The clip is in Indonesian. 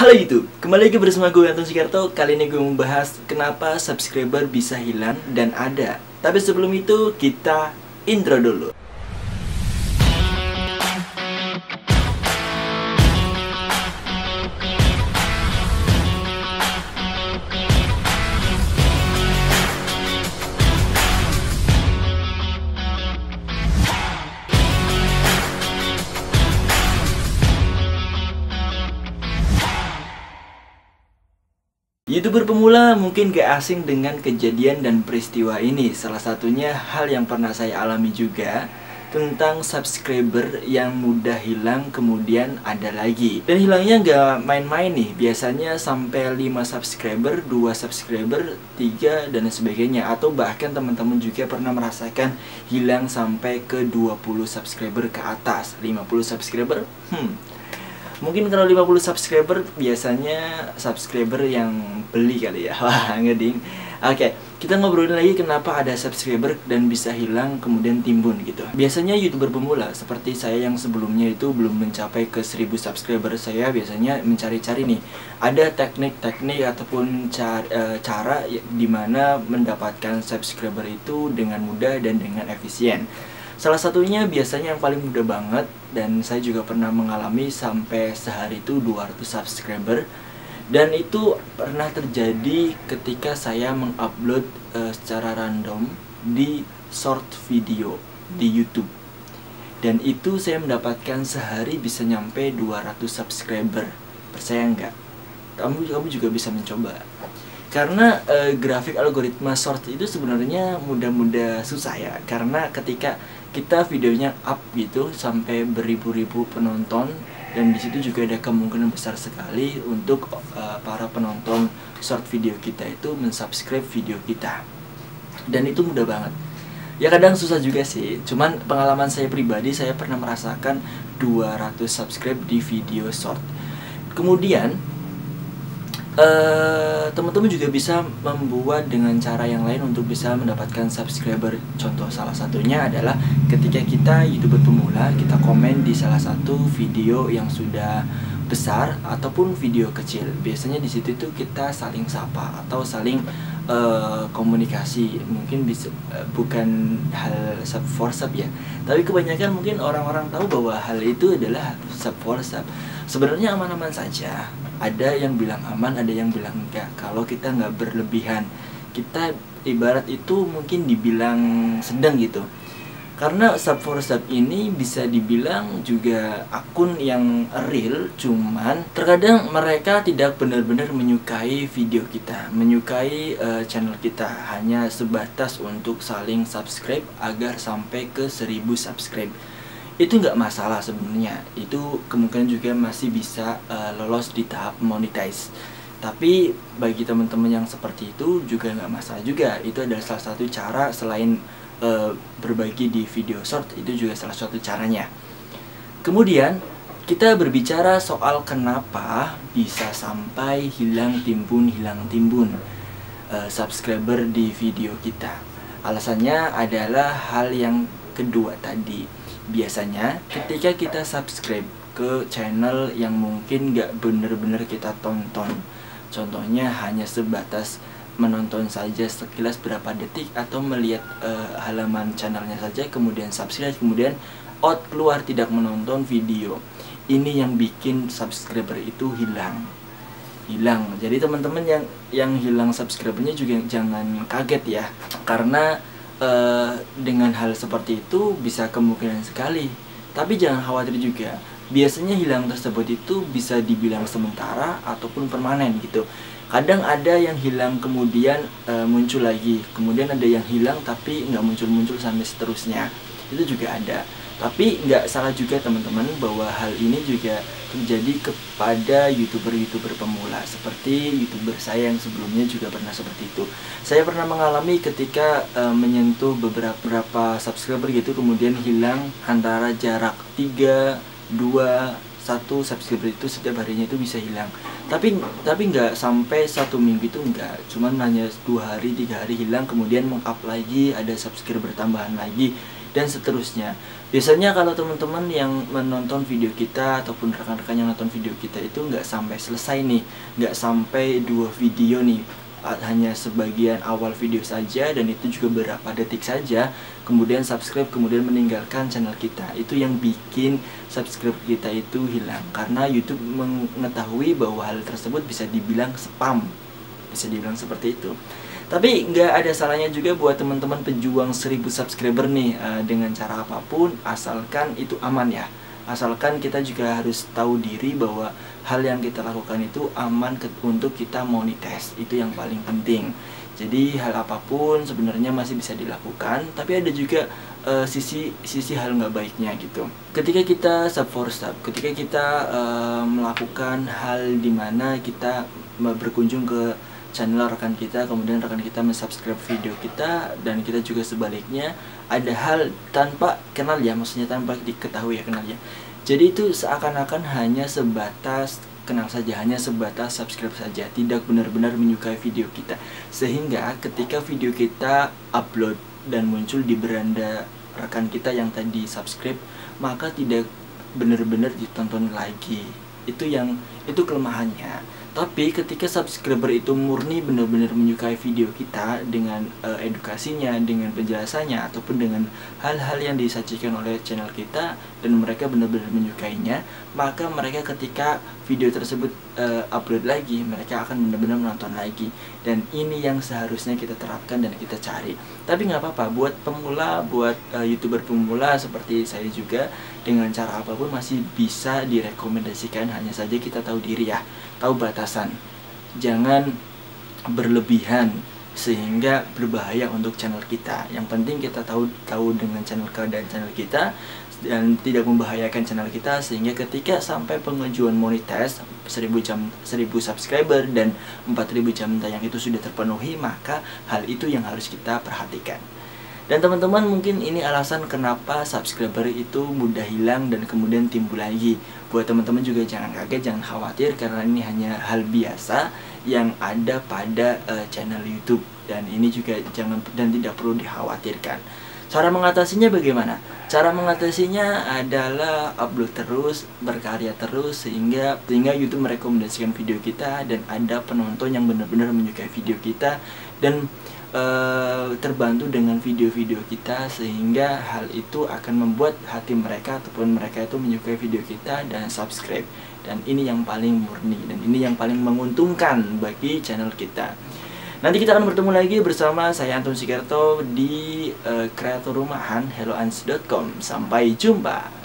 Halo YouTube, kembali lagi bersama gue Anton Sikarto. Kali ini gue membahas kenapa subscriber bisa hilang dan ada. Tapi sebelum itu kita intro dulu. YouTuber pemula mungkin gak asing dengan kejadian dan peristiwa ini. Salah satunya hal yang pernah saya alami juga, tentang subscriber yang mudah hilang kemudian ada lagi. Dan hilangnya gak main-main nih, biasanya sampai 5 subscriber, 2 subscriber, 3 dan sebagainya. Atau bahkan teman-teman juga pernah merasakan hilang sampai ke 20 subscriber ke atas. 50 subscriber, mungkin kalau 50 subscriber biasanya subscriber yang beli kali ya. Wah, ngeding. Oke, kita ngobrolin lagi kenapa ada subscriber dan bisa hilang kemudian timbun gitu. Biasanya YouTuber pemula seperti saya yang sebelumnya itu belum mencapai ke 1000 subscriber, saya biasanya mencari-cari nih, ada teknik-teknik ataupun cara dimana mendapatkan subscriber itu dengan mudah dan dengan efisien. Salah satunya biasanya yang paling mudah banget, dan saya juga pernah mengalami sampai sehari itu 200 subscriber. Dan itu pernah terjadi ketika saya mengupload secara random di short video di YouTube. Dan itu saya mendapatkan sehari bisa nyampe 200 subscriber. Percaya nggak? Kamu juga bisa mencoba. Karena grafik algoritma short itu sebenarnya mudah-mudah susah ya. Karena ketika kita videonya up gitu sampai beribu-ribu penonton, dan disitu juga ada kemungkinan besar sekali untuk para penonton short video kita itu mensubscribe video kita. Dan itu mudah banget. Ya kadang susah juga sih. Cuman pengalaman saya pribadi, saya pernah merasakan 200 subscribe di video short. Kemudian teman-teman juga bisa membuat dengan cara yang lain untuk bisa mendapatkan subscriber. Contoh salah satunya adalah ketika kita YouTuber pemula, kita komen di salah satu video yang sudah besar ataupun video kecil. Biasanya di situ tuh kita saling sapa atau saling komunikasi. Mungkin bisa bukan hal sub for sub ya, tapi kebanyakan mungkin orang-orang tahu bahwa hal itu adalah sub for sub. Sebenarnya aman-aman saja. Ada yang bilang aman, ada yang bilang enggak. Kalau kita nggak berlebihan, kita ibarat itu mungkin dibilang sedang gitu. Karena sub for sub ini bisa dibilang juga akun yang real, cuman terkadang mereka tidak benar-benar menyukai video kita, menyukai channel kita, hanya sebatas untuk saling subscribe agar sampai ke 1000 subscribe. Itu nggak masalah sebenarnya, itu kemungkinan juga masih bisa lolos di tahap monetize. Tapi bagi teman-teman yang seperti itu juga nggak masalah juga. Itu adalah salah satu cara selain berbagi di video short, itu juga salah satu caranya. Kemudian kita berbicara soal kenapa bisa sampai hilang timbun subscriber di video kita. Alasannya adalah hal yang kedua tadi. Biasanya ketika kita subscribe ke channel yang mungkin gak bener-bener kita tonton, contohnya hanya sebatas menonton saja sekilas berapa detik atau melihat halaman channelnya saja, kemudian subscribe, kemudian out keluar tidak menonton video, ini yang bikin subscriber itu hilang. Jadi teman-teman yang hilang subscribernya juga jangan kaget ya, karena dengan hal seperti itu bisa kemungkinan sekali. Tapi jangan khawatir juga. Biasanya hilang tersebut itu bisa dibilang sementara ataupun permanen gitu. Kadang ada yang hilang kemudian muncul lagi, kemudian ada yang hilang tapi nggak muncul-muncul sampai seterusnya. Itu juga ada. Tapi nggak salah juga teman-teman bahwa hal ini juga terjadi kepada YouTuber pemula. Seperti YouTuber saya yang sebelumnya juga pernah seperti itu. Saya pernah mengalami ketika menyentuh beberapa subscriber gitu, kemudian hilang antara jarak 3, 2, 1 subscriber itu setiap harinya itu bisa hilang. Tapi nggak sampai 1 minggu itu enggak. Cuman hanya 2 hari, 3 hari hilang, kemudian meng-up lagi, ada subscriber tambahan lagi. dan seterusnya. Biasanya kalau teman-teman yang menonton video kita ataupun rekan-rekan yang nonton video kita itu nggak sampai selesai nih, nggak sampai 2 video nih, hanya sebagian awal video saja, dan itu juga beberapa detik saja, kemudian subscribe, kemudian meninggalkan channel kita. Itu yang bikin subscribe kita itu hilang, karena YouTube mengetahui bahwa hal tersebut bisa dibilang spam, bisa dibilang seperti itu. Tapi nggak ada salahnya juga buat teman-teman pejuang 1000 subscriber nih, dengan cara apapun, asalkan itu aman ya. Asalkan kita juga harus tahu diri bahwa hal yang kita lakukan itu aman untuk kita monetize. Itu yang paling penting. Jadi hal apapun sebenarnya masih bisa dilakukan, tapi ada juga sisi hal nggak baiknya gitu. Ketika kita sub for sub, ketika kita melakukan hal dimana kita berkunjung ke channel rekan kita, kemudian rekan kita mensubscribe video kita, dan kita juga sebaliknya ada hal tanpa kenal ya, maksudnya tanpa diketahui ya kenal ya. Jadi itu seakan-akan hanya sebatas kenal saja, hanya sebatas subscribe saja, tidak benar-benar menyukai video kita. Sehingga ketika video kita upload dan muncul di beranda rekan kita yang tadi subscribe, maka tidak benar-benar ditonton lagi. Itu kelemahannya. Tapi ketika subscriber itu murni benar-benar menyukai video kita dengan edukasinya, dengan penjelasannya, ataupun dengan hal-hal yang disajikan oleh channel kita, dan mereka benar-benar menyukainya, maka mereka ketika video tersebut upload lagi, mereka akan benar-benar menonton lagi. Dan ini yang seharusnya kita terapkan dan kita cari. Tapi nggak apa-apa, buat pemula, buat YouTuber pemula seperti saya juga, dengan cara apapun masih bisa direkomendasikan. Hanya saja kita tahu diri ya, tahu batasan, jangan berlebihan sehingga berbahaya untuk channel kita. Yang penting kita tahu dengan keadaan channel kita dan tidak membahayakan channel kita, sehingga ketika sampai pengajuan monetize 1000 subscriber dan 4000 jam tayang itu sudah terpenuhi, maka hal itu yang harus kita perhatikan. Dan teman-teman, mungkin ini alasan kenapa subscriber itu mudah hilang dan kemudian timbul lagi. Buat teman-teman juga jangan kaget, jangan khawatir, karena ini hanya hal biasa yang ada pada channel YouTube, dan ini juga tidak perlu dikhawatirkan. Cara mengatasinya bagaimana? Cara mengatasinya adalah upload terus, berkarya terus, sehingga YouTube merekomendasikan video kita dan ada penonton yang benar-benar menyukai video kita dan terbantu dengan video-video kita, sehingga hal itu akan membuat hati mereka ataupun mereka itu menyukai video kita dan subscribe. Dan ini yang paling murni dan ini yang paling menguntungkan bagi channel kita. Nanti kita akan bertemu lagi bersama saya Anton Sikerto di kreator rumahan helloans.com. Sampai jumpa.